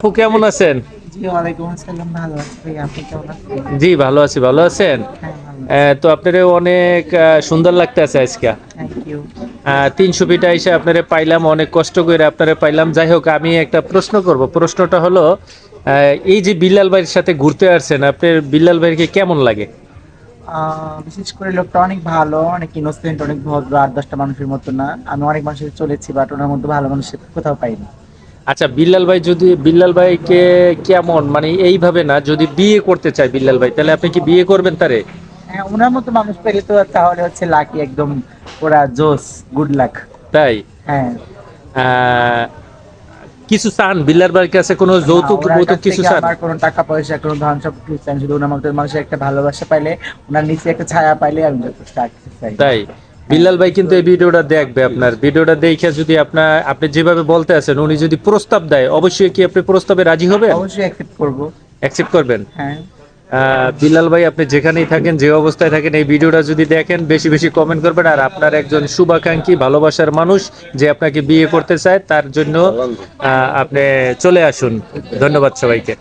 আপু কেমন আছেন? জি, ওয়ালাইকুম আসসালাম। ভালো আছি ভাই। আপনি কেমন আছেন? জি ভালো আছি, ভালো আছেন? হ্যাঁ, ভালো আছি। তো আপনারে অনেক সুন্দর লাগতেছে আজকে। Thank you. ৩০০ ফিটা এসে আপনারে পাইলাম, অনেক কষ্ট করে আপনারে পাইলাম। যাই হোক, আমি একটা প্রশ্ন করব। প্রশ্নটা হলো, এই যে বিল্লাল ভাইয়ের সাথে ঘুরতে আসছেন, আপনার বিল্লাল ভাইকে কেমন লাগে? বিশেষ করে লোকটা অনেক ভালো, অনেক ইনোসেন্ট, অনেক ভদ্র। ৮-১০টা মানুষের মতো না। আমি অনেক মানুষের সাথে চলেছি, বাট ওনার মতো ভালো মানুষ কোথাও পাইনি। আচ্ছা, বিল্লাল ভাইকে কেমন, মানে এইভাবে না, যদি বিয়ে করতে চায় বিল্লাল ভাই, তাহলে আপনি কি বিয়ে করবেন তারে? হ্যাঁ, ওনার মতো মানুষ পেলে তো তাহলে হচ্ছে লাকি একদম, পুরা জোস, গুড লাক। তাই? হ্যাঁ। আহ, কিছু চান বিল্লাল ভাইয়ের কাছে, কোনো না, যৌতুক ওনার মৌতুক কাছ কিছু থেকে চান? আমার কোনো টাকা পয়সা, কোনো ধন সম্পত্তি চাই না। শুধু ওনার মতো মানুষের একটা ভালোবাসা পাইলে, ওনার নিচে একটা ছায়া পাইলে আমি যথেষ্ট, আর কিছু চাই না। তাই? হ্যাঁ, বিল্লাল ভাই কিন্তু এই ভিডিওটা দেখবে, আপনার ভিডিওটা দেখে যদি আপনি যেভাবে বলতে আছেন, উনি যদি প্রস্তাব দেয়, অবশ্যই কি আপনি প্রস্তাবে রাজি হবেন? অবশ্যই অ্যাকসেপ্ট করবো। অ্যাকসেপ্ট করবেন? হ্যাঁ। বিল্লাল ভাই, আপনি যেখানেই থাকেন, যে অবস্থায় থাকেন, এই ভিডিওটা যদি দেখেন, বেশি বেশি কমেন্ট করবেন। আর আপনার একজন শুভাকাঙ্ক্ষী, ভালোবাসার মানুষ যে আপনাকে বিয়ে করতে চায়, তার জন্য আপনি চলে আসুন। ধন্যবাদ সবাইকে।